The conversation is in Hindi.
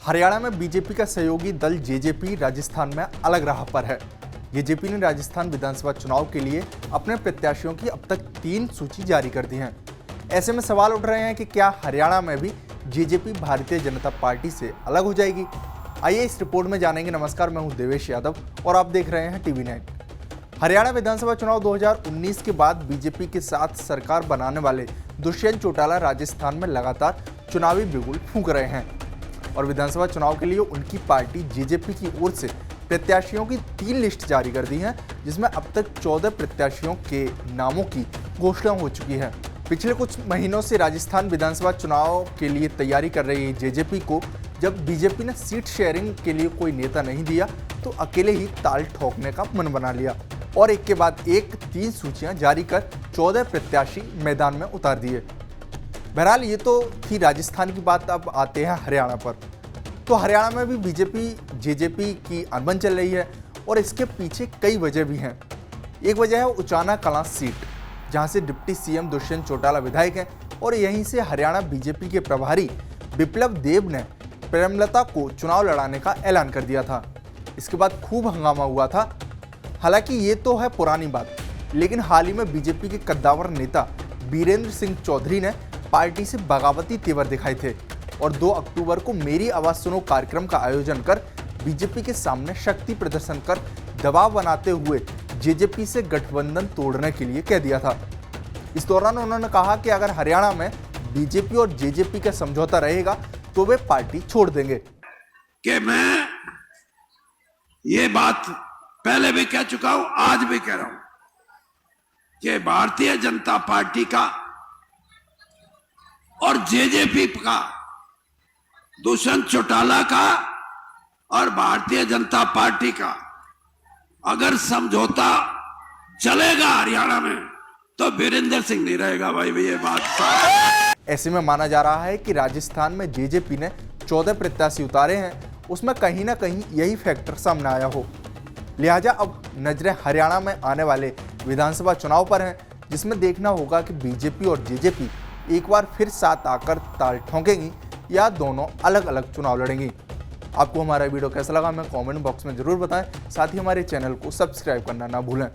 हरियाणा में बीजेपी का सहयोगी दल जेजेपी राजस्थान में अलग राह पर है। जेजेपी ने राजस्थान विधानसभा चुनाव के लिए अपने प्रत्याशियों की अब तक 3 सूची जारी कर दी है। ऐसे में सवाल उठ रहे हैं कि क्या हरियाणा में भी जेजेपी भारतीय जनता पार्टी से अलग हो जाएगी। आइए इस रिपोर्ट में जानेंगे। नमस्कार, मैं हूं देवेश यादव और आप देख रहे हैं टीवी 9। हरियाणा विधानसभा चुनाव 2019 के बाद बीजेपी के साथ सरकार बनाने वाले दुष्यंत चौटाला राजस्थान में लगातार चुनावी बिगुल फूंक रहे हैं और विधानसभा चुनाव के लिए उनकी पार्टी जेजेपी की ओर से प्रत्याशियों की 3 लिस्ट जारी कर दी है, जिसमें अब तक 14 प्रत्याशियों के नामों की घोषणा हो चुकी है। पिछले कुछ महीनों से राजस्थान विधानसभा चुनाव के लिए तैयारी कर रही जेजेपी को जब बीजेपी ने सीट शेयरिंग के लिए कोई नेता नहीं दिया तो अकेले ही ताल ठोकने का मन बना लिया और एक के बाद एक 3 सूचियां जारी कर 14 प्रत्याशी मैदान में उतार दिए। बहरहाल ये तो थी राजस्थान की बात। अब आते हैं हरियाणा पर। तो हरियाणा में भी बीजेपी जेजेपी की अनबन चल रही है और इसके पीछे कई वजह भी हैं। एक वजह है उचाना कलां सीट, जहां से डिप्टी सीएम दुष्यंत चौटाला विधायक हैं और यहीं से हरियाणा बीजेपी के प्रभारी बिप्लब देब ने प्रेमलता को चुनाव लड़ाने का ऐलान कर दिया था। इसके बाद खूब हंगामा हुआ था। हालांकि ये तो है पुरानी बात, लेकिन हाल ही में बीजेपी के कद्दावर नेता बीरेंद्र सिंह चौधरी ने पार्टी से बगावती तेवर दिखाए थे और 2 अक्टूबर को मेरी आवाज सुनो कार्यक्रम का आयोजन कर बीजेपी के सामने शक्ति प्रदर्शन कर दबाव बनाते हुए जेजेपी से गठबंधन तोड़ने के लिए कह दिया था। इस दौरान उन्होंने कहा कि अगर हरियाणा में बीजेपी और जेजेपी का समझौता रहेगा तो वे पार्टी छोड़ देंगे। कि मैं ये बात पहले भी कह चुका हूं, आज भी कह रहा हूं कि भारतीय जनता पार्टी का और जेजेपी का, दुष्यंत चौटाला का और भारतीय जनता पार्टी का अगर समझौता चलेगा हरियाणा में तो बीरेंद्र सिंह नहीं रहेगा। भाई ये बात ऐसे में माना जा रहा है कि राजस्थान में जेजेपी ने 14 प्रत्याशी उतारे हैं, उसमें कहीं ना कहीं यही फैक्टर सामने आया हो। लिहाजा अब नजरें हरियाणा में आने वाले विधानसभा चुनाव पर हैं, जिसमें देखना होगा कि बीजेपी और जेजेपी एक बार फिर साथ आकर ताल ठोंकेंगी या दोनों अलग अलग चुनाव लड़ेंगी। आपको हमारा वीडियो कैसा लगा हमें कमेंट बॉक्स में जरूर बताएं। साथ ही हमारे चैनल को सब्सक्राइब करना ना भूलें।